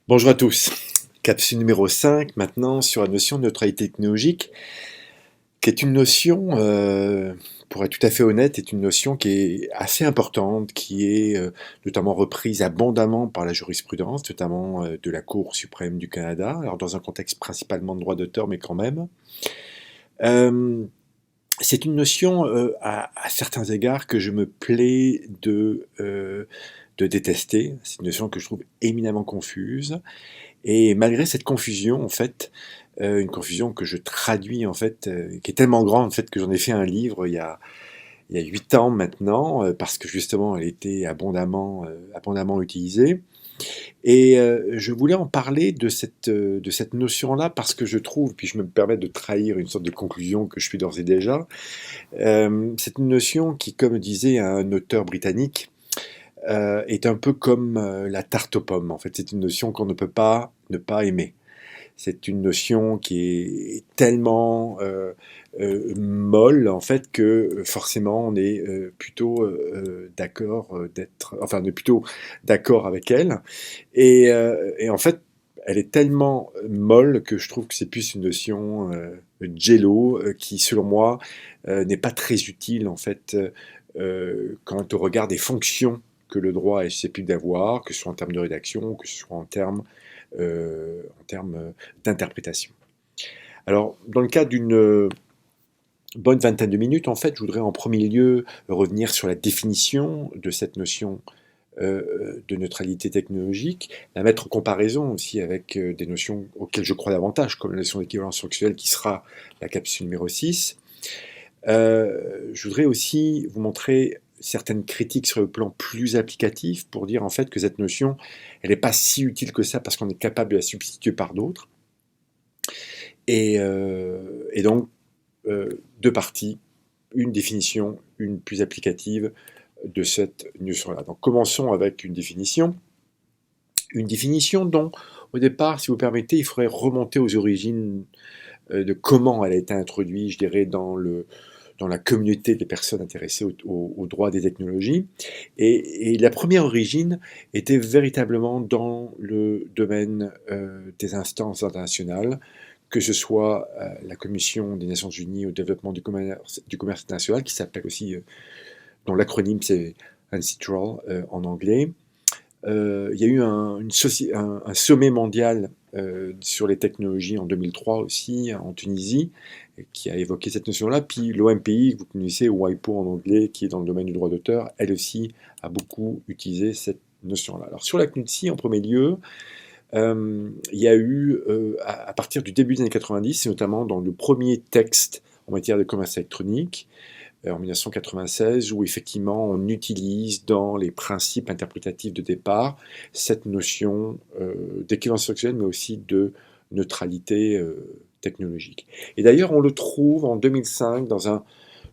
Bonjour à tous. Capsule numéro 5 maintenant sur la notion de neutralité technologique, qui est une notion, pour être tout à fait honnête, est une notion qui est assez importante, qui est notamment reprise abondamment par la jurisprudence, notamment de la Cour suprême du Canada, alors dans un contexte principalement de droit d'auteur, mais quand même. Euh, c'est une notion à certains égards que je me plais de détester. C'est une notion que je trouve éminemment confuse. Et malgré cette confusion, en fait, une confusion que je traduis, en fait, qui est tellement grande, en fait, que j'en ai fait un livre il y a 8 ans maintenant, parce que justement, elle était abondamment utilisée. Et je voulais en parler de cette notion-là, parce que je trouve, puis je me permets de trahir une sorte de conclusion que je suis d'ores et déjà, c'est une notion qui, comme disait un auteur britannique, est un peu comme la tarte aux pommes. En fait, c'est une notion qu'on ne peut pas ne pas aimer. C'est une notion qui est tellement molle en fait que forcément on est plutôt d'accord d'être, enfin on est plutôt d'accord avec elle. Et en fait, elle est tellement molle que je trouve que c'est plus une notion jello qui, selon moi, n'est pas très utile en fait quand on regarde des fonctions que le droit est susceptible d'avoir, que ce soit en termes de rédaction, que ce soit en termes d'interprétation. Alors, dans le cas d'une bonne vingtaine de minutes, en fait, je voudrais en premier lieu revenir sur la définition de cette notion de neutralité technologique, la mettre en comparaison aussi avec des notions auxquelles je crois davantage, comme la notion d'équivalence fonctionnelle qui sera la capsule numéro 6. Je voudrais aussi vous montrer certaines critiques sur le plan plus applicatif pour dire en fait que cette notion, elle n'est pas si utile que ça parce qu'on est capable de la substituer par d'autres. Et donc, deux parties, une définition, une plus applicative de cette notion-là. Donc commençons avec une définition dont, au départ, si vous permettez, il faudrait remonter aux origines de comment elle a été introduite, je dirais, dans la communauté des personnes intéressées au droit des technologies. Et la première origine était véritablement dans le domaine des instances internationales, que ce soit la Commission des Nations Unies au développement du commerce international, qui s'appelle aussi, dont l'acronyme c'est UNCITRAL en anglais. Il y a eu un sommet mondial sur les technologies en 2003 aussi, en Tunisie, qui a évoqué cette notion-là. Puis l'OMPI, que vous connaissez, WIPO en anglais, qui est dans le domaine du droit d'auteur, elle aussi a beaucoup utilisé cette notion-là. Alors sur la CNUTSI, en premier lieu, il y a eu, à partir du début des années 90, et notamment dans le premier texte en matière de commerce électronique, en 1996, où effectivement on utilise dans les principes interprétatifs de départ cette notion d'équivalence fonctionnelle, mais aussi de neutralité technologique. Et d'ailleurs, on le trouve en 2005 dans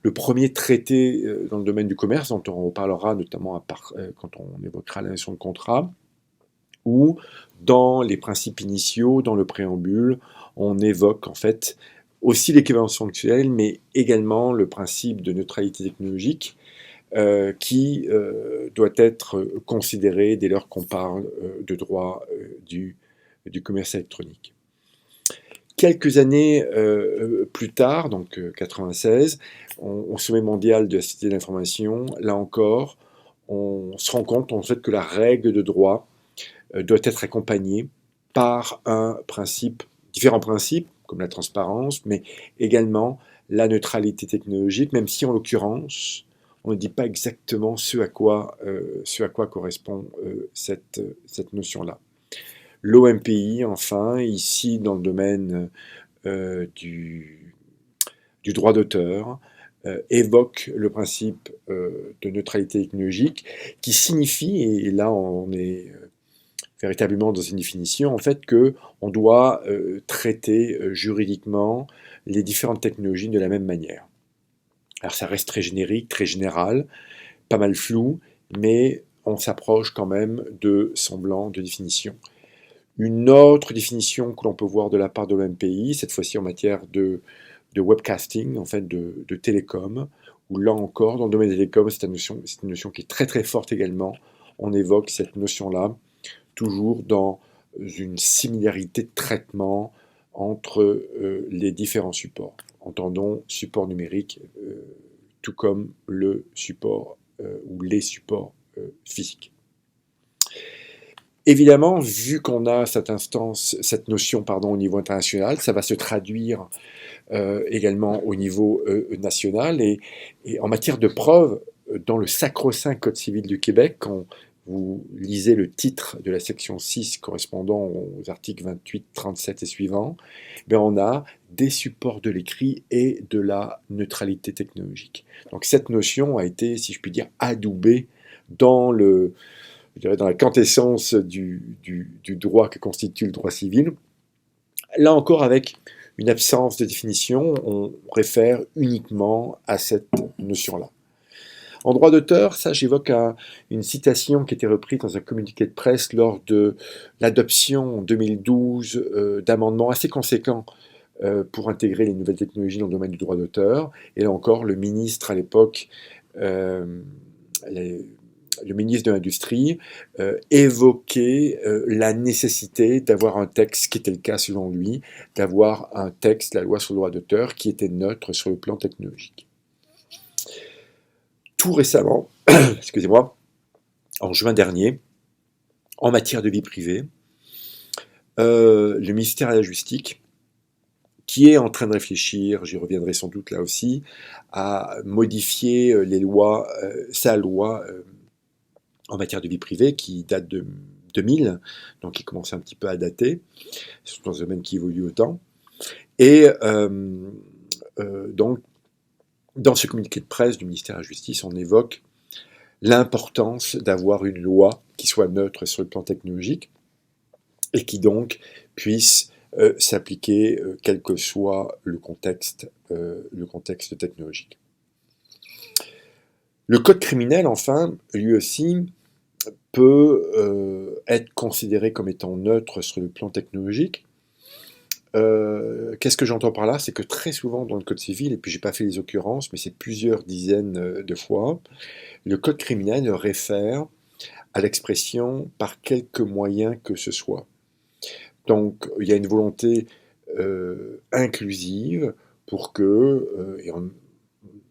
le premier traité dans le domaine du commerce, dont on reparlera notamment quand on évoquera la notion de contrat, où dans les principes initiaux, dans le préambule, on évoque en fait aussi l'équivalence fonctionnelle, mais également le principe de neutralité technologique qui doit être considéré dès lors qu'on parle de droit du commerce électronique. Quelques années plus tard, donc 96, au sommet mondial de la Société de l'information, là encore, on se rend compte en fait que la règle de droit doit être accompagnée par différents principes, comme la transparence, mais également la neutralité technologique, même si en l'occurrence, on ne dit pas exactement ce à quoi correspond cette notion-là. L'OMPI, enfin, ici dans le domaine du droit d'auteur, évoque le principe de neutralité technologique qui signifie, et là on est véritablement dans une définition, en fait, qu'on doit traiter juridiquement les différentes technologies de la même manière. Alors ça reste très générique, très général, pas mal flou, mais on s'approche quand même de semblants de définition. Une autre définition que l'on peut voir de la part de l'OMPI, cette fois-ci en matière de webcasting, en fait de télécom, où là encore, dans le domaine des télécoms, c'est une notion qui est très très forte également. On évoque cette notion-là toujours dans une similarité de traitement entre les différents supports. Entendons support numérique, tout comme le support ou les supports physiques. Évidemment, vu qu'on a cette notion au niveau international, ça va se traduire également au niveau national et en matière de preuve, dans le sacro-saint Code civil du Québec, quand vous lisez le titre de la section 6 correspondant aux articles 28, 37 et suivants, on a des supports de l'écrit et de la neutralité technologique. Donc cette notion a été, si je puis dire, adoubée dans dans la quintessence du droit que constitue le droit civil. Là encore, avec une absence de définition, on réfère uniquement à cette notion-là. En droit d'auteur, ça j'évoque une citation qui était reprise dans un communiqué de presse lors de l'adoption en 2012 d'amendements assez conséquents pour intégrer les nouvelles technologies dans le domaine du droit d'auteur. Et là encore, le ministre à l'époque, le ministre de l'Industrie évoquait la nécessité d'avoir un texte, qui était le cas selon lui, d'avoir un texte, la loi sur le droit d'auteur, qui était neutre sur le plan technologique. Tout récemment, excusez-moi, en juin dernier, en matière de vie privée, le ministère de la Justice, qui est en train de réfléchir, j'y reviendrai sans doute là aussi, à modifier les lois, sa loi en matière de vie privée, qui date de 2000, donc qui commence un petit peu à dater, c'est un domaine qui évolue au temps. Et donc, dans ce communiqué de presse du ministère de la Justice, on évoque l'importance d'avoir une loi qui soit neutre sur le plan technologique et qui donc puisse s'appliquer quel que soit le contexte technologique. Le code criminel, enfin, lui aussi, peut être considéré comme étant neutre sur le plan technologique. Qu'est-ce que j'entends par là? C'est que très souvent dans le code civil, et puis j'ai pas fait les occurrences, mais c'est plusieurs dizaines de fois, le code criminel réfère à l'expression par quelque moyen que ce soit. Donc il y a une volonté inclusive pour que, et on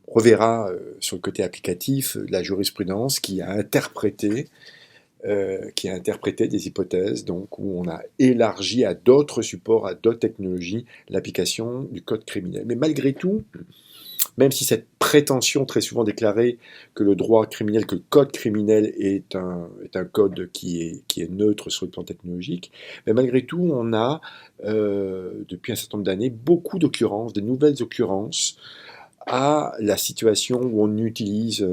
reverra sur le côté applicatif la jurisprudence qui a interprété des hypothèses donc, où on a élargi à d'autres supports, à d'autres technologies, l'application du code criminel. Mais malgré tout, même si cette prétention très souvent déclarée que le droit criminel, que le code criminel est un code qui est neutre sur le plan technologique, mais malgré tout, on a, depuis un certain nombre d'années, beaucoup d'occurrences, de nouvelles occurrences, à la situation où on utilise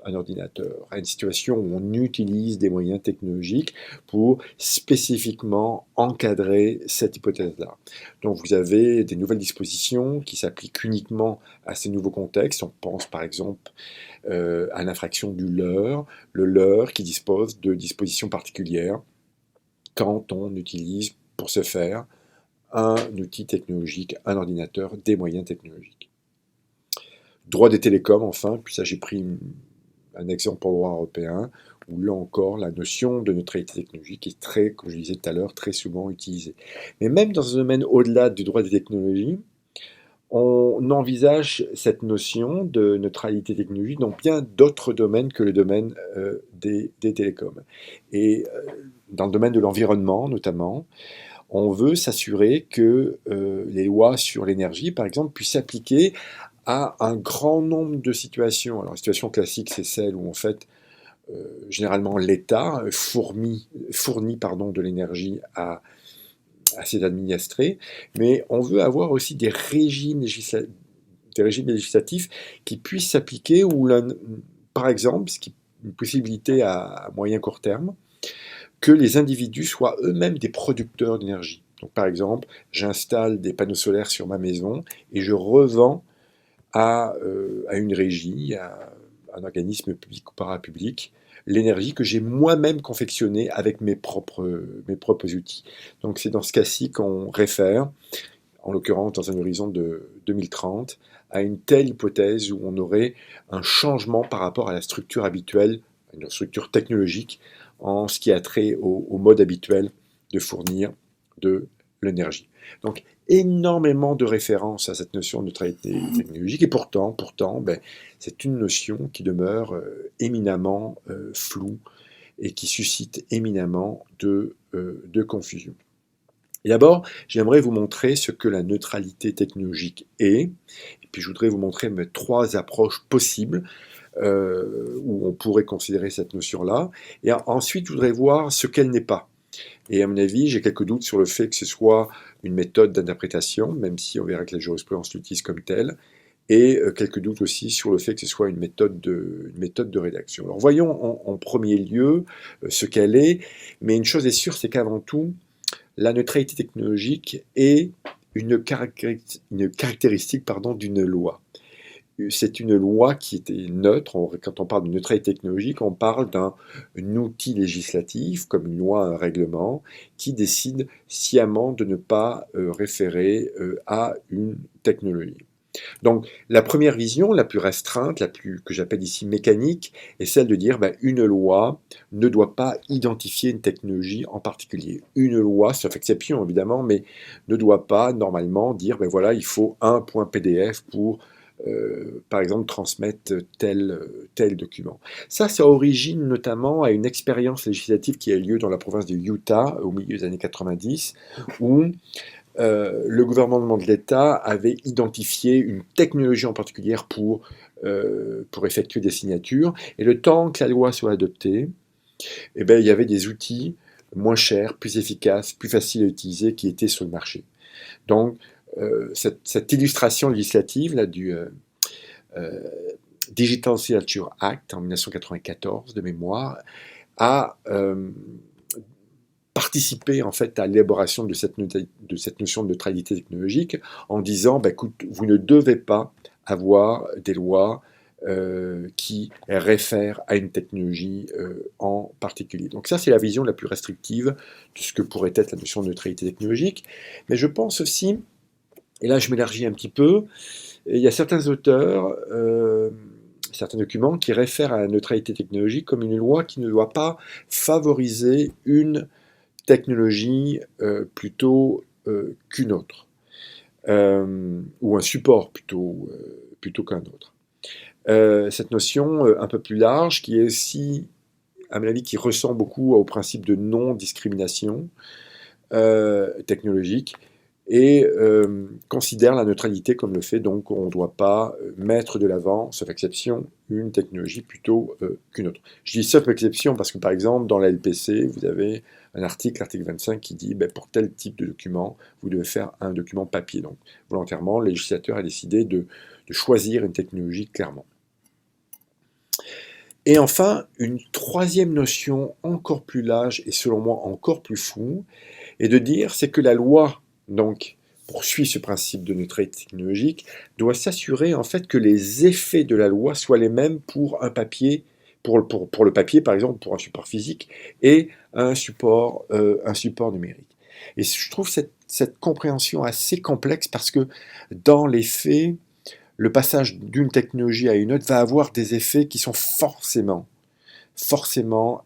un ordinateur, à une situation où on utilise des moyens technologiques pour spécifiquement encadrer cette hypothèse-là. Donc vous avez des nouvelles dispositions qui s'appliquent uniquement à ces nouveaux contextes. On pense par exemple à l'infraction du leurre, le leurre qui dispose de dispositions particulières quand on utilise pour ce faire un outil technologique, un ordinateur, des moyens technologiques. Droit des télécoms, enfin, puis ça j'ai pris un exemple pour le droit européen, où là encore la notion de neutralité technologique est très, comme je disais tout à l'heure, très souvent utilisée. Mais même dans un domaine au-delà du droit des technologies, on envisage cette notion de neutralité technologique dans bien d'autres domaines que le domaine des télécoms. Et dans le domaine de l'environnement notamment, on veut s'assurer que les lois sur l'énergie, par exemple, puissent s'appliquer à un grand nombre de situations. Alors, la situation classique, c'est celle où, en fait, généralement, l'État fournit de l'énergie à ses administrés, mais on veut avoir aussi des régimes législatifs qui puissent s'appliquer, où, par exemple, ce qui est une possibilité à moyen court terme, que les individus soient eux-mêmes des producteurs d'énergie. Donc, par exemple, j'installe des panneaux solaires sur ma maison et je revends à une régie, à un organisme public ou parapublic, l'énergie que j'ai moi-même confectionnée avec mes propres outils. Donc c'est dans ce cas-ci qu'on réfère, en l'occurrence dans un horizon de 2030, à une telle hypothèse où on aurait un changement par rapport à la structure habituelle, une structure technologique, en ce qui a trait au mode habituel de fournir de l'énergie. Donc, énormément de références à cette notion de neutralité technologique, et pourtant c'est une notion qui demeure éminemment floue et qui suscite éminemment de confusion. Et d'abord, j'aimerais vous montrer ce que la neutralité technologique est, et puis je voudrais vous montrer mes 3 approches possibles où on pourrait considérer cette notion-là, et ensuite je voudrais voir ce qu'elle n'est pas. Et à mon avis, j'ai quelques doutes sur le fait que ce soit une méthode d'interprétation, même si on verra que la jurisprudence l'utilise comme telle, et quelques doutes aussi sur le fait que ce soit une méthode de rédaction. Alors voyons en premier lieu ce qu'elle est, mais une chose est sûre, c'est qu'avant tout, la neutralité technologique est une caractéristique d'une loi. C'est une loi qui était neutre. Quand on parle de neutralité technologique, on parle d'un outil législatif, comme une loi, un règlement, qui décide sciemment de ne pas référer à une technologie. Donc, la première vision, la plus restreinte, que j'appelle ici mécanique, est celle de dire une loi ne doit pas identifier une technologie en particulier. Une loi, sauf exception évidemment, mais ne doit pas normalement dire voilà, il faut un point PDF pour par exemple, transmettre tel document. Ça origine notamment à une expérience législative qui a eu lieu dans la province de Utah au milieu des années 90, où le gouvernement de l'État avait identifié une technologie en particulier pour effectuer des signatures, et le temps que la loi soit adoptée, il y avait des outils moins chers, plus efficaces, plus faciles à utiliser qui étaient sur le marché. Donc, cette illustration législative là, du Digital Signature Act en 1994 de mémoire a participé en fait à l'élaboration de cette notion de neutralité technologique en disant écoute, vous ne devez pas avoir des lois qui réfèrent à une technologie en particulier. Donc ça, c'est la vision la plus restrictive de ce que pourrait être la notion de neutralité technologique. Mais je pense aussi, et là je m'élargis un petit peu, il y a certains auteurs, certains documents qui réfèrent à la neutralité technologique comme une loi qui ne doit pas favoriser une technologie plutôt qu'une autre, ou un support plutôt qu'un autre. Cette notion un peu plus large, qui est aussi, à mon avis, qui ressemble beaucoup au principe de non-discrimination technologique, et considère la neutralité comme le fait donc qu'on ne doit pas mettre de l'avant, sauf exception, une technologie plutôt qu'une autre. Je dis sauf exception parce que par exemple dans la LPC, vous avez un article, l'article 25, qui dit pour tel type de document, vous devez faire un document papier. Donc volontairement, le législateur a décidé de choisir une technologie clairement. Et enfin, une troisième notion encore plus large et selon moi encore plus floue, est de dire c'est que la loi donc poursuit ce principe de neutralité technologique, doit s'assurer en fait que les effets de la loi soient les mêmes pour un papier, pour le papier par exemple, pour un support physique, et un support numérique. Et je trouve cette compréhension assez complexe parce que dans les faits, le passage d'une technologie à une autre va avoir des effets qui sont forcément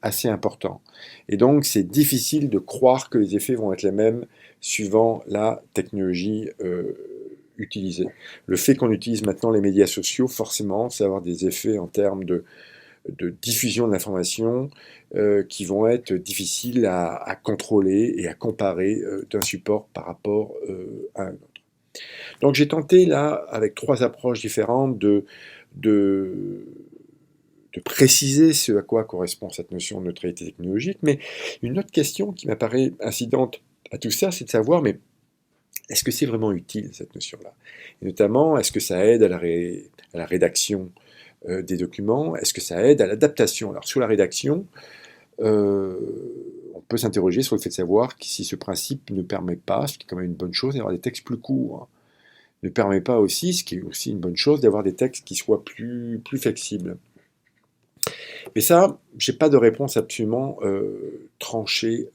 assez importants. Et donc c'est difficile de croire que les effets vont être les mêmes suivant la technologie utilisée. Le fait qu'on utilise maintenant les médias sociaux, forcément, ça va avoir des effets en termes de diffusion de l'information qui vont être difficiles à contrôler et à comparer d'un support par rapport à un autre. Donc j'ai tenté là, avec 3 approches différentes, de préciser ce à quoi correspond cette notion de neutralité technologique, mais une autre question qui m'apparaît incidente à tout ça, c'est de savoir, mais est-ce que c'est vraiment utile cette notion-là? Et notamment, est-ce que ça aide à la rédaction des documents? Est-ce que ça aide à l'adaptation? Alors sur la rédaction, on peut s'interroger sur le fait de savoir si ce principe ne permet pas, ce qui est quand même une bonne chose, d'avoir des textes plus courts, ne permet pas aussi, ce qui est aussi une bonne chose, d'avoir des textes qui soient plus flexibles. Mais ça, j'ai pas de réponse absolument tranchée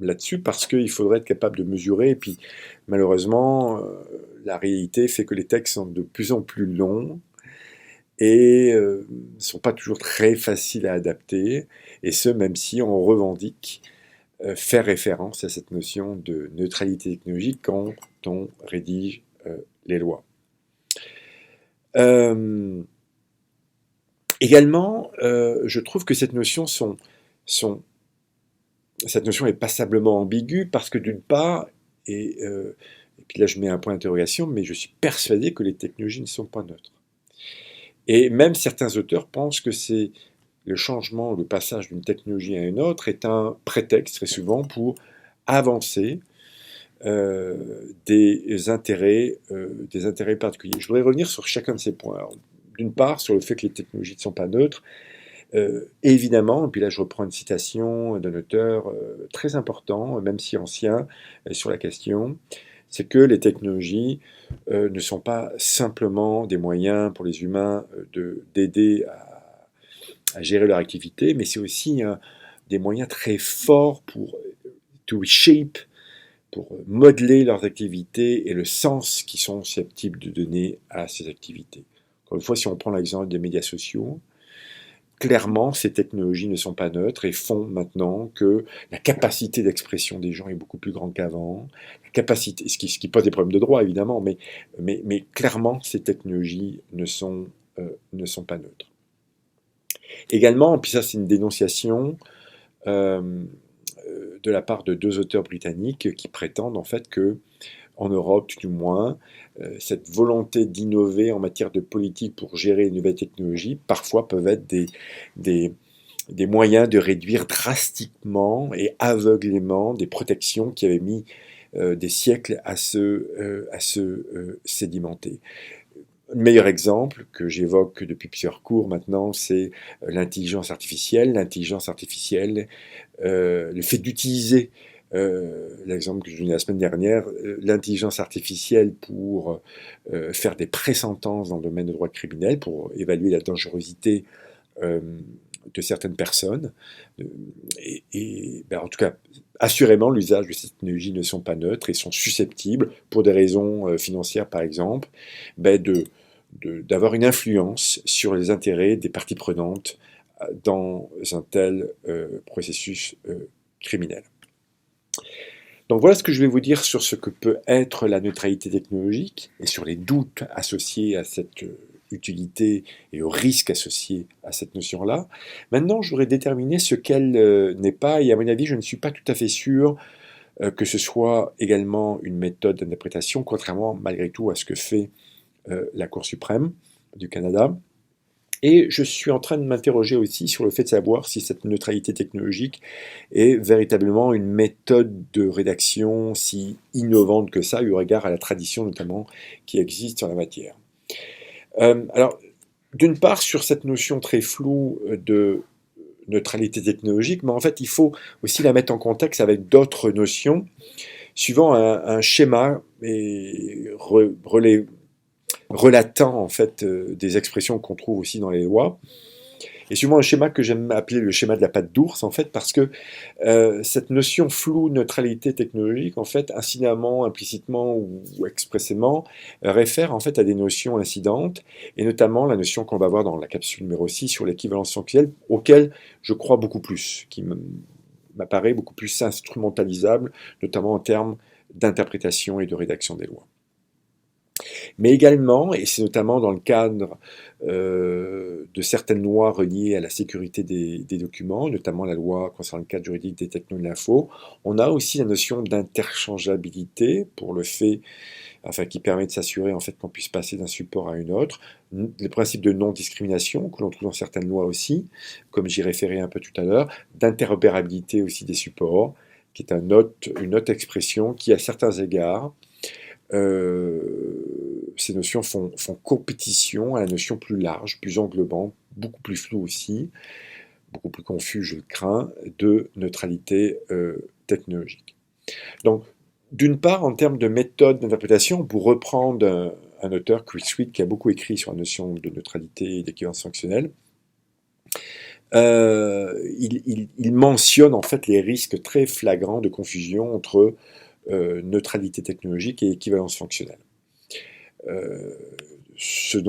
là-dessus, parce qu'il faudrait être capable de mesurer, et puis malheureusement, la réalité fait que les textes sont de plus en plus longs, et ne sont pas toujours très faciles à adapter, et ce, même si on revendique faire référence à cette notion de neutralité technologique quand on rédige les lois. Également, je trouve que cette notion est passablement ambiguë parce que d'une part, et puis là je mets un point d'interrogation, mais je suis persuadé que les technologies ne sont pas neutres. Et même certains auteurs pensent que c'est le changement, le passage d'une technologie à une autre est un prétexte très souvent pour avancer des intérêts particuliers. Je voudrais revenir sur chacun de ces points. D'une part, sur le fait que les technologies ne sont pas neutres. Évidemment, et puis là je reprends une citation d'un auteur très important, même si ancien, sur la question, c'est que les technologies ne sont pas simplement des moyens pour les humains d'aider à gérer leur activité, mais c'est aussi des moyens très forts pour to reshape, pour modeler leurs activités et le sens qu'ils sont susceptibles de donner à ces activités. Encore une fois, si on prend l'exemple des médias sociaux, clairement, ces technologies ne sont pas neutres et font maintenant que la capacité d'expression des gens est beaucoup plus grande qu'avant. La capacité, ce qui pose des problèmes de droit, évidemment, mais clairement, ces technologies ne sont pas neutres. Également, puis ça c'est une dénonciation de la part de deux auteurs britanniques qui prétendent en fait que en Europe, tout du moins, cette volonté d'innover en matière de politique pour gérer les nouvelles technologies, parfois peuvent être des moyens de réduire drastiquement et aveuglément des protections qui avaient mis des siècles à se sédimenter. Le meilleur exemple que j'évoque depuis plusieurs cours maintenant, c'est l'intelligence artificielle. L'intelligence artificielle, le fait d'utiliser l'exemple que je donnais la semaine dernière, l'intelligence artificielle pour faire des pressentences dans le domaine de droit criminel, pour évaluer la dangerosité de certaines personnes. En tout cas, assurément, l'usage de ces technologies ne sont pas neutres et sont susceptibles, pour des raisons financières par exemple, d'avoir une influence sur les intérêts des parties prenantes dans un tel processus criminel. Donc voilà ce que je vais vous dire sur ce que peut être la neutralité technologique et sur les doutes associés à cette utilité et aux risques associés à cette notion-là. Maintenant, je voudrais déterminer ce qu'elle n'est pas, et à mon avis, je ne suis pas tout à fait sûr que ce soit également une méthode d'interprétation, contrairement malgré tout à ce que fait la Cour suprême du Canada. Et je suis en train de m'interroger aussi sur le fait de savoir si cette neutralité technologique est véritablement une méthode de rédaction si innovante que ça, eu égard à la tradition notamment qui existe sur la matière. Alors, d'une part, sur cette notion très floue de neutralité technologique, mais en fait, il faut aussi la mettre en contexte avec d'autres notions, suivant un schéma et relatant en fait des expressions qu'on trouve aussi dans les lois. Et suivant un schéma que j'aime appeler le schéma de la patte d'ours, en fait, parce que cette notion floue, neutralité technologique, en fait, incidemment, implicitement ou expressément, réfère en fait à des notions incidentes, et notamment la notion qu'on va voir dans la capsule numéro 6 sur l'équivalence fonctionnelle, auquel je crois beaucoup plus, qui m'apparaît beaucoup plus instrumentalisable, notamment en termes d'interprétation et de rédaction des lois. Mais également, et c'est notamment dans le cadre de certaines lois reliées à la sécurité des documents, notamment la loi concernant le cadre juridique des technos de l'info, on a aussi la notion d'interchangeabilité pour le fait, enfin, qui permet de s'assurer en fait qu'on puisse passer d'un support à une autre, le principe de non-discrimination que l'on trouve dans certaines lois aussi, comme j'y référais un peu tout à l'heure, d'interopérabilité aussi des supports, qui est une autre expression qui, à certains égards, ces notions font compétition à la notion plus large, plus englobante, beaucoup plus floue aussi, beaucoup plus confus, je le crains, de neutralité technologique. Donc, d'une part, en termes de méthode d'interprétation, pour reprendre un auteur, Chris Sweet, qui a beaucoup écrit sur la notion de neutralité et d'équivalence fonctionnelle, il mentionne en fait les risques très flagrants de confusion entre neutralité technologique et équivalence fonctionnelle. Ce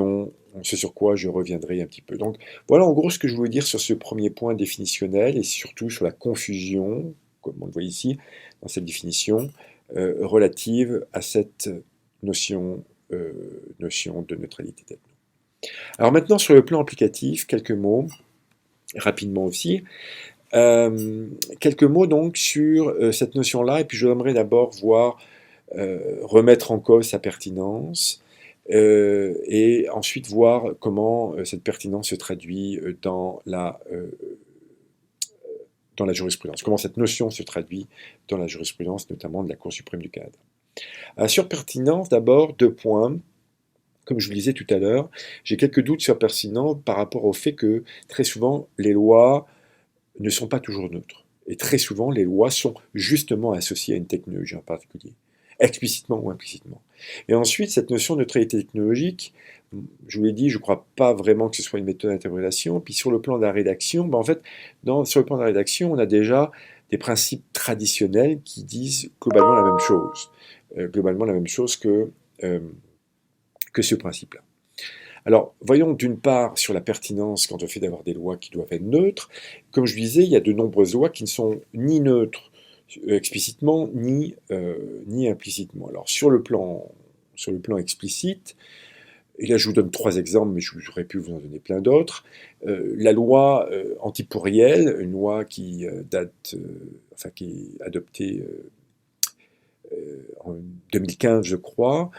sur quoi je reviendrai un petit peu. Donc voilà en gros ce que je voulais dire sur ce premier point définitionnel et surtout sur la confusion comme on le voit ici, dans cette définition, relative à cette notion, notion de neutralité techno. Alors maintenant, sur le plan applicatif, quelques mots, rapidement aussi. Quelques mots donc sur cette notion-là, et puis j'aimerais d'abord voir remettre en cause sa pertinence, et ensuite voir comment cette pertinence se traduit dans la jurisprudence, comment cette notion se traduit dans la jurisprudence, notamment de la Cour suprême du Canada. Sur pertinence, d'abord, 2 points. Comme je vous le disais tout à l'heure, j'ai quelques doutes sur pertinence par rapport au fait que très souvent, les lois ne sont pas toujours neutres. Et très souvent, les lois sont justement associées à une technologie en particulier, explicitement ou implicitement. Et ensuite, cette notion de neutralité technologique, je vous l'ai dit, je ne crois pas vraiment que ce soit une méthode d'interprétation. Puis sur le plan de la rédaction, en fait, sur le plan de la rédaction, on a déjà des principes traditionnels qui disent globalement la même chose. Globalement la même chose que ce principe-là. Alors, voyons d'une part sur la pertinence quant au fait d'avoir des lois qui doivent être neutres. Comme je disais, il y a de nombreuses lois qui ne sont ni neutres explicitement, ni implicitement. Alors, sur le plan explicite, et là je vous donne 3 exemples, mais j'aurais pu vous en donner plein d'autres. La loi antipourrielle, une loi qui qui est adoptée en 2015, je crois.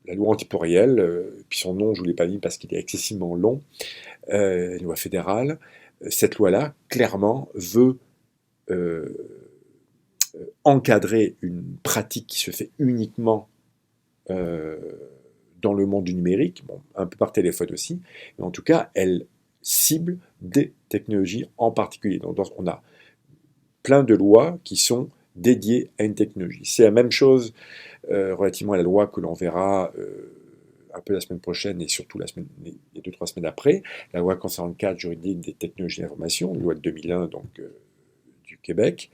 La loi antipourrielle, puis son nom, je ne vous l'ai pas mis parce qu'il est excessivement long, une loi fédérale. Cette loi-là, clairement, veut encadrer une pratique qui se fait uniquement dans le monde du numérique, bon, un peu par téléphone aussi, mais en tout cas, elle cible des technologies en particulier. Donc, on a plein de lois qui sont dédiées à une technologie. C'est la même chose relativement à la loi que l'on verra un peu la semaine prochaine et surtout les 2-3 semaines après, la loi concernant le cadre juridique des technologies d'information, loi de 2001 donc, du Québec.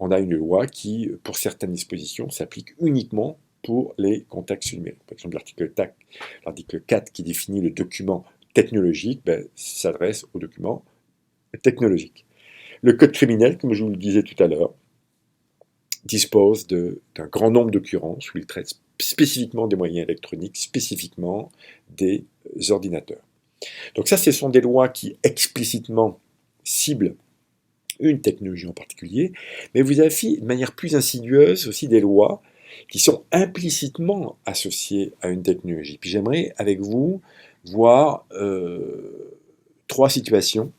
On a une loi qui, pour certaines dispositions, s'applique uniquement pour les contextes numériques. Par exemple, l'article 4 qui définit le document technologique s'adresse au document technologique. Le code criminel, comme je vous le disais tout à l'heure, dispose d'un grand nombre d'occurrences où il traite spécifiquement des moyens électroniques, spécifiquement des ordinateurs. Donc ça, ce sont des lois qui explicitement ciblent une technologie en particulier, mais vous avez de manière plus insidieuse aussi des lois qui sont implicitement associées à une technologie. Puis j'aimerais avec vous voir 3 situations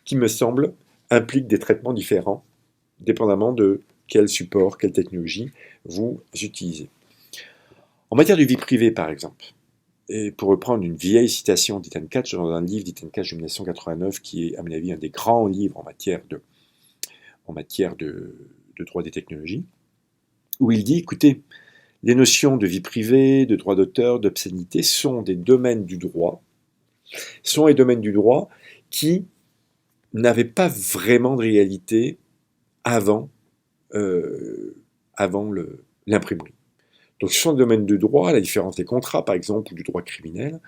qui me semblent impliquent des traitements différents, dépendamment de quel support, quelle technologie vous utilisez. En matière de vie privée, par exemple, et pour reprendre une vieille citation d'Ethan Katz dans un livre d'Ethan Katz de 1989, qui est, à mon avis, un des grands livres en matière de droit des technologies, où il dit, écoutez, les notions de vie privée, de droit d'auteur, d'obscénité sont des domaines du droit, qui n'avaient pas vraiment de réalité avant l'imprimerie. Donc ce sont des domaines de droit, à la différence des contrats par exemple, ou du droit criminel,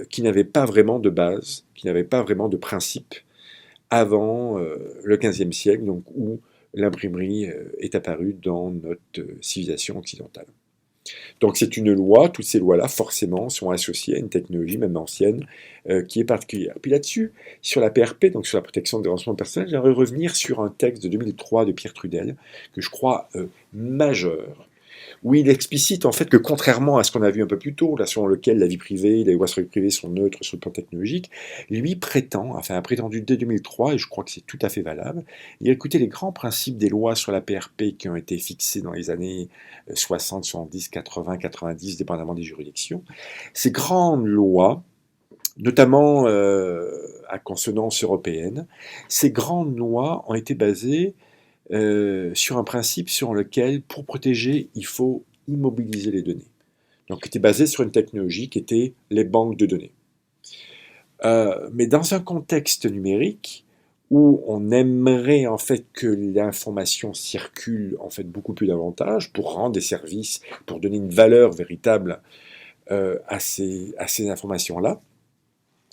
qui n'avaient pas vraiment de base, qui n'avaient pas vraiment de principe avant le XVe siècle, donc où l'imprimerie est apparue dans notre civilisation occidentale. Donc c'est une loi, toutes ces lois-là forcément sont associées à une technologie, même ancienne, qui est particulière. Puis là-dessus, sur la PRP, donc sur la protection des renseignements personnels, j'aimerais revenir sur un texte de 2003 de Pierre Trudel, que je crois majeur, où il explicite en fait que contrairement à ce qu'on a vu un peu plus tôt, là selon lequel la vie privée, les lois sur la vie privée sont neutres sur le plan technologique, lui a prétendu dès 2003, et je crois que c'est tout à fait valable, il a écouté les grands principes des lois sur la PRP qui ont été fixés dans les années 60, 70, 80, 90, dépendamment des juridictions. Ces grandes lois, notamment à consonance européenne, ces grandes lois ont été basées sur un principe sur lequel, pour protéger, il faut immobiliser les données. Donc, c'était basé sur une technologie qui était les banques de données. Mais dans un contexte numérique où on aimerait en fait que l'information circule en fait beaucoup plus davantage pour rendre des services, pour donner une valeur véritable à ces informations-là,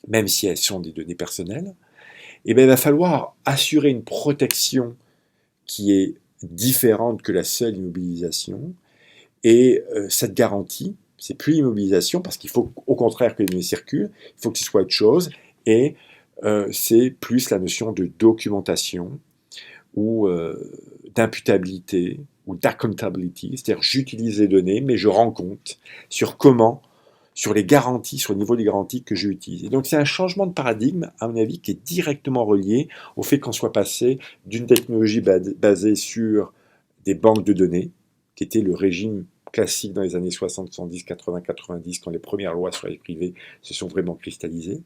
même si elles sont des données personnelles, eh bien, il va falloir assurer une protection qui est différente que la seule immobilisation. Et cette garantie, c'est plus l'immobilisation, parce qu'il faut au contraire que les données circulent, il faut que ce soit autre chose, et c'est plus la notion de documentation ou d'imputabilité ou d'accountability, c'est-à-dire j'utilise les données, mais je rends compte sur comment, sur les garanties, sur le niveau des garanties que j'utilise. Et donc c'est un changement de paradigme, à mon avis, qui est directement relié au fait qu'on soit passé d'une technologie basée sur des banques de données, qui était le régime classique dans les années 60, 70, 80, 90, quand les premières lois sur les privés se sont vraiment cristallisées,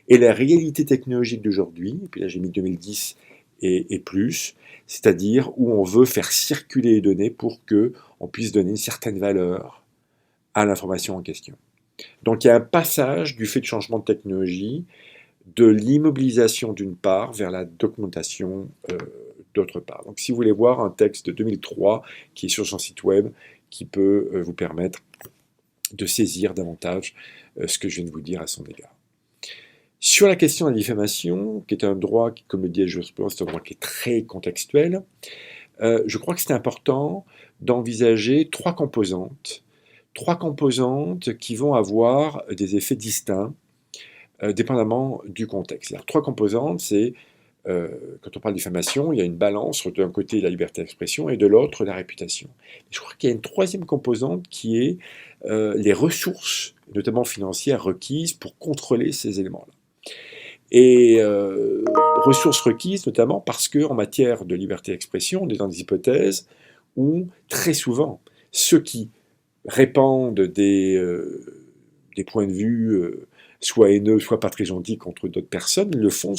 et la réalité technologique d'aujourd'hui, et puis là j'ai mis 2010 et plus, c'est-à-dire où on veut faire circuler les données pour qu'on puisse donner une certaine valeur à l'information en question. Donc il y a un passage du fait de changement de technologie, de l'immobilisation d'une part vers la documentation d'autre part. Donc si vous voulez voir un texte de 2003 qui est sur son site web, qui peut vous permettre de saisir davantage ce que je viens de vous dire à son égard. Sur la question de la diffamation, qui est un droit qui, comme le dit la jurisprudence, c'est un droit qui est très contextuel, je crois que c'est important d'envisager trois composantes qui vont avoir des effets distincts, dépendamment du contexte. Alors, trois composantes, c'est, quand on parle de diffamation, il y a une balance entre d'un côté la liberté d'expression et de l'autre la réputation. Je crois qu'il y a une troisième composante qui est les ressources, notamment financières, requises pour contrôler ces éléments-là. Et ressources requises notamment parce qu'en matière de liberté d'expression, on est dans des hypothèses où très souvent ceux qui répandent des points de vue soit haineux, soit pas très gentils contre d'autres personnes, le font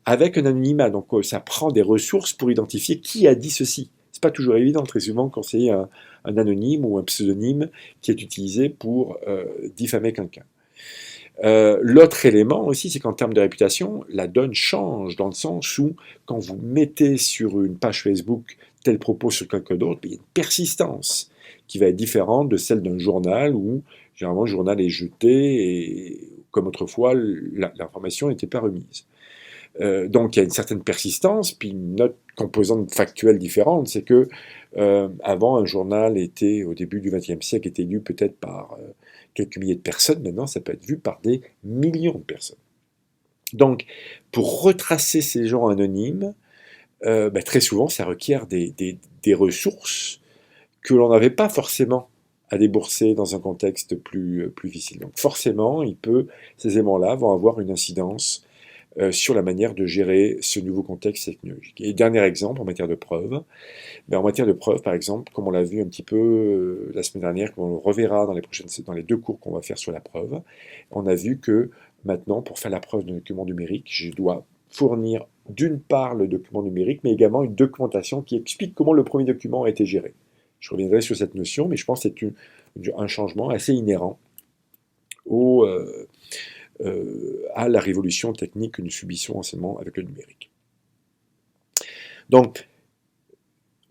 avec un anonymat. Donc ça prend des ressources pour identifier qui a dit ceci. C'est pas toujours évident, très souvent, quand c'est un anonyme ou un pseudonyme qui est utilisé pour diffamer quelqu'un. L'autre élément aussi, c'est qu'en termes de réputation, la donne change dans le sens où, quand vous mettez sur une page Facebook tel propos sur quelqu'un d'autre, il y a une persistance qui va être différente de celle d'un journal où, généralement, le journal est jeté et, comme autrefois, l'information n'était pas remise. Donc il y a une certaine persistance, puis une autre composante factuelle différente, c'est que avant un journal était, au début du XXe siècle, était lu peut-être par quelques milliers de personnes, maintenant ça peut être vu par des millions de personnes. Donc pour retracer ces gens anonymes, très souvent ça requiert des ressources que l'on n'avait pas forcément à débourser dans un contexte plus difficile. Donc forcément, ces éléments-là vont avoir une incidence sur la manière de gérer ce nouveau contexte technologique. Et dernier exemple, en matière de preuves. En matière de preuves, par exemple, comme on l'a vu un petit peu la semaine dernière, comme on le reverra dans les deux cours qu'on va faire sur la preuve, on a vu que maintenant, pour faire la preuve d'un document numérique, je dois fournir d'une part le document numérique, mais également une documentation qui explique comment le premier document a été géré. Je reviendrai sur cette notion, mais je pense que c'est un changement assez inhérent à la révolution technique que nous subissons en ce moment avec le numérique. Donc,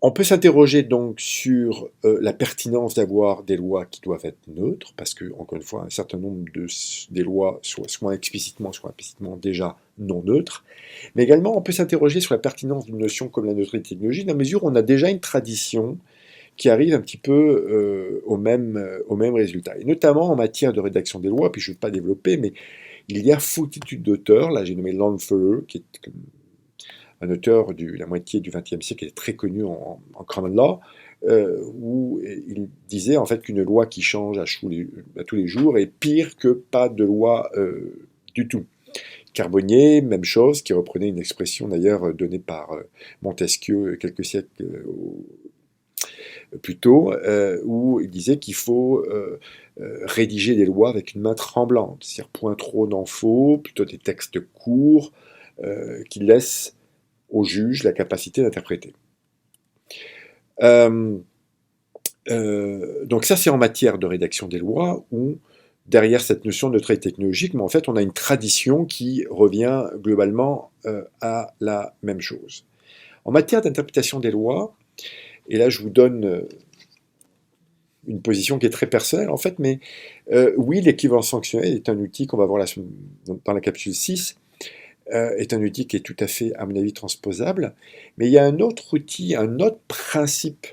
on peut s'interroger donc sur la pertinence d'avoir des lois qui doivent être neutres, parce que, encore une fois, un certain nombre des lois soit explicitement, soit implicitement déjà non neutres. Mais également, on peut s'interroger sur la pertinence d'une notion comme la neutralité technologique, dans la mesure où on a déjà une tradition qui arrive un petit peu au même résultat. Et notamment en matière de rédaction des lois, puis je ne vais pas développer, mais il y a foultitude d'auteurs, là j'ai nommé Longfellow, qui est un auteur de la moitié du XXe siècle, qui est très connu en common law, où il disait en fait qu'une loi qui change à tous les jours est pire que pas de loi du tout. Carbonnier, même chose, qui reprenait une expression d'ailleurs donnée par Montesquieu quelques siècles plus tôt, où il disait qu'il faut rédiger des lois avec une main tremblante, c'est-à-dire point trop n'en faut, plutôt des textes courts qui laissent au juge la capacité d'interpréter. Donc ça, c'est en matière de rédaction des lois, où derrière cette notion de neutralité technologique, mais en fait, on a une tradition qui revient globalement à la même chose. En matière d'interprétation des lois, et là, je vous donne une position qui est très personnelle, en fait, mais oui, l'équivalence sanctionnelle est un outil qu'on va voir dans la capsule 6, est un outil qui est tout à fait, à mon avis, transposable. Mais il y a un autre outil, un autre principe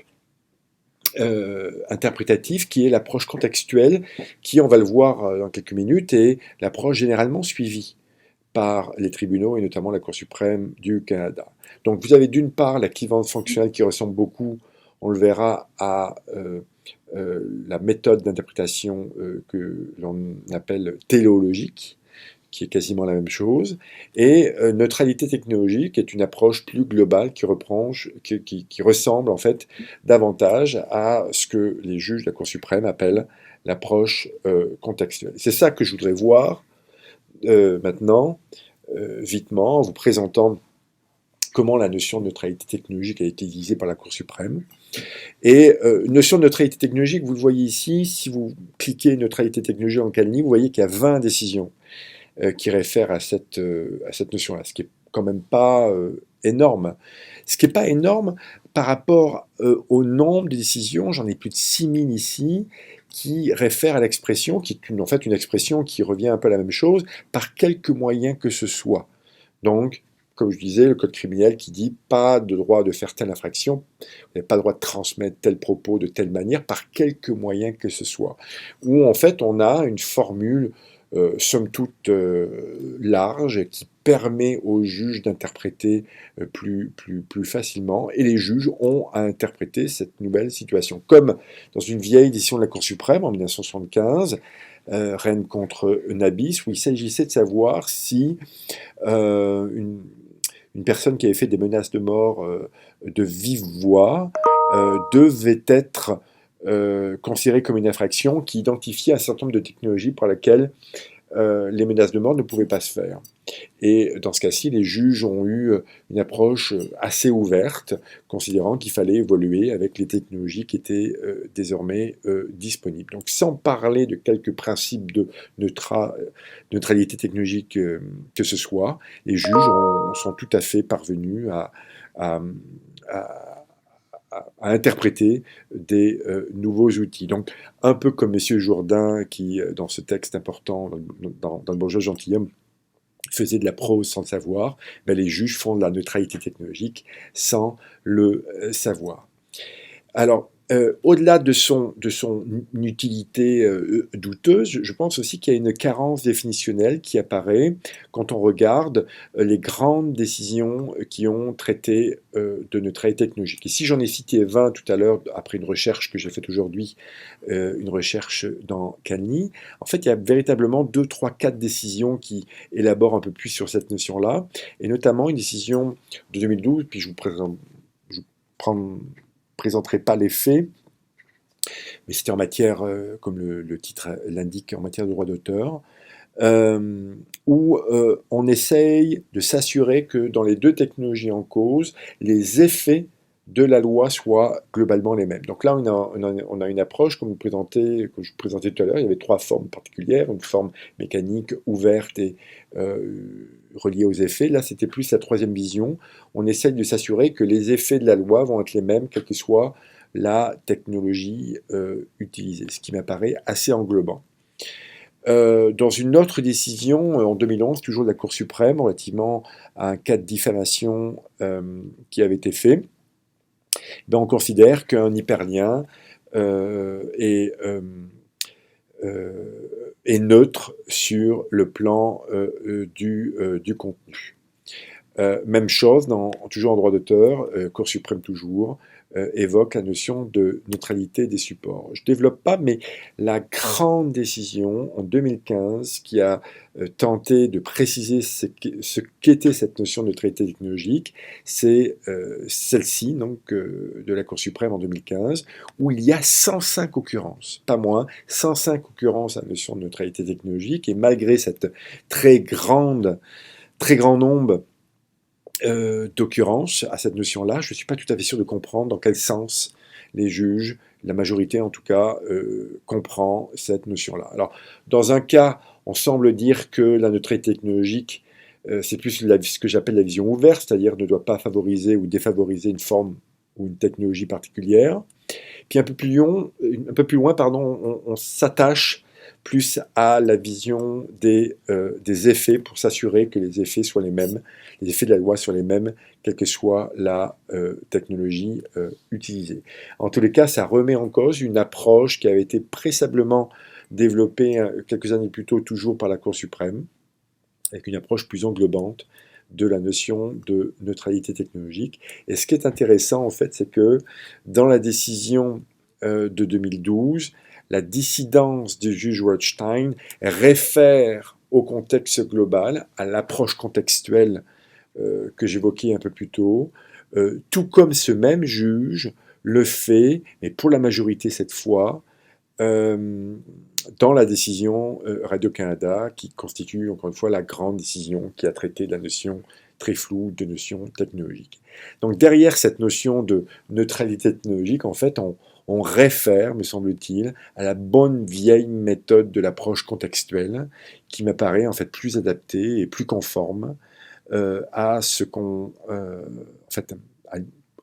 interprétatif qui est l'approche contextuelle, qui, on va le voir dans quelques minutes, est l'approche généralement suivie par les tribunaux et notamment la Cour suprême du Canada. Donc vous avez d'une part l'équivalence fonctionnelle qui ressemble beaucoup, on le verra, à la méthode d'interprétation que l'on appelle téléologique, qui est quasiment la même chose, et neutralité technologique est une approche plus globale qui ressemble en fait davantage à ce que les juges de la Cour suprême appellent l'approche contextuelle. C'est ça que je voudrais voir maintenant, vitement, en vous présentant comment la notion de neutralité technologique a été utilisée par la Cour suprême. Et notion de neutralité technologique, vous le voyez ici, si vous cliquez neutralité technologique en Calny, vous voyez qu'il y a 20 décisions qui réfèrent à cette notion-là, ce qui est quand même pas énorme. Ce qui n'est pas énorme par rapport au nombre de décisions, j'en ai plus de 6000 ici, qui réfèrent à l'expression, qui est en fait une expression qui revient un peu à la même chose, par quelque moyen que ce soit. Donc, comme je disais, le code criminel qui dit pas de droit de faire telle infraction, vous n'avez pas le droit de transmettre tel propos de telle manière, par quelque moyen que ce soit. Où en fait on a une formule somme toute large qui permet aux juges d'interpréter plus facilement, et les juges ont à interpréter cette nouvelle situation. Comme dans une vieille décision de la Cour suprême en 1975, Rennes contre Nabis, où il s'agissait de savoir si une personne qui avait fait des menaces de mort de vive voix devait être considérée comme une infraction qui identifiait un certain nombre de technologies par lesquelles les menaces de mort ne pouvaient pas se faire. Et dans ce cas-ci, les juges ont eu une approche assez ouverte, considérant qu'il fallait évoluer avec les technologies qui étaient désormais disponibles. Donc sans parler de quelques principes de neutralité technologique que ce soit, les juges sont tout à fait parvenus à interpréter des nouveaux outils. Donc, un peu comme M. Jourdain, qui, dans ce texte important, dans le Bourgeois gentilhomme, faisait de la prose sans le savoir, ben les juges font de la neutralité technologique sans le savoir. Alors, au-delà de son utilité douteuse, je pense aussi qu'il y a une carence définitionnelle qui apparaît quand on regarde les grandes décisions qui ont traité de neutralité technologique. Et si j'en ai cité 20 tout à l'heure, après une recherche que j'ai faite aujourd'hui, une recherche dans Calny, en fait, il y a véritablement 2, 3, 4 décisions qui élaborent un peu plus sur cette notion-là, et notamment une décision de 2012, puis je vous présenterai pas les faits, mais c'était en matière, comme le titre l'indique, en matière de droit d'auteur, où on essaye de s'assurer que dans les deux technologies en cause, les effets de la loi soient globalement les mêmes. Donc là, on a une approche, comme je présentais tout à l'heure, il y avait 3 formes particulières, une forme mécanique, ouverte et reliée aux effets. Là, c'était plus la troisième vision. On essaye de s'assurer que les effets de la loi vont être les mêmes, quelle que soit la technologie utilisée, ce qui m'apparaît assez englobant. Dans une autre décision, en 2011, toujours de la Cour suprême, relativement à un cas de diffamation qui avait été fait, ben on considère qu'un hyperlien est neutre sur le plan du contenu. Même chose, toujours en droit d'auteur, Cour suprême toujours, évoque la notion de neutralité des supports. Je ne développe pas, mais la grande décision en 2015 qui a tenté de préciser ce qu'était cette notion de neutralité technologique, c'est celle-ci, donc de la Cour suprême en 2015, où il y a 105 occurrences, pas moins, 105 occurrences à la notion de neutralité technologique, et malgré cette très grand nombre d'occurrence à cette notion-là, je ne suis pas tout à fait sûr de comprendre dans quel sens les juges, la majorité en tout cas, comprend cette notion-là. Alors, dans un cas, on semble dire que la neutralité technologique, c'est plus ce que j'appelle la vision ouverte, c'est-à-dire ne doit pas favoriser ou défavoriser une forme ou une technologie particulière. Puis un peu plus loin, on s'attache plus à la vision des effets pour s'assurer que les effets soient les mêmes, les effets de la loi soient les mêmes, quelle que soit la technologie utilisée. En tous les cas, ça remet en cause une approche qui avait été préalablement développée quelques années plus tôt, toujours par la Cour suprême, avec une approche plus englobante de la notion de neutralité technologique. Et ce qui est intéressant, en fait, c'est que dans la décision de 2012, la dissidence du juge Rothstein réfère au contexte global, à l'approche contextuelle que j'évoquais un peu plus tôt, tout comme ce même juge le fait, mais pour la majorité cette fois, dans la décision Radio-Canada, qui constitue encore une fois la grande décision qui a traité de la notion très floue de notion technologique. Donc derrière cette notion de neutralité technologique, en fait, on réfère, me semble-t-il, à la bonne vieille méthode de l'approche contextuelle, qui m'apparaît en fait plus adaptée et plus conforme à ce qu'on, en fait,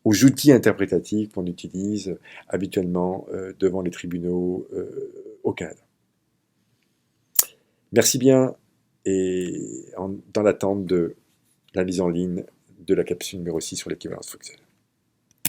aux outils interprétatifs qu'on utilise habituellement devant les tribunaux au Canada. Merci bien et dans l'attente de la mise en ligne de la capsule numéro 6 sur l'équivalence Foxel.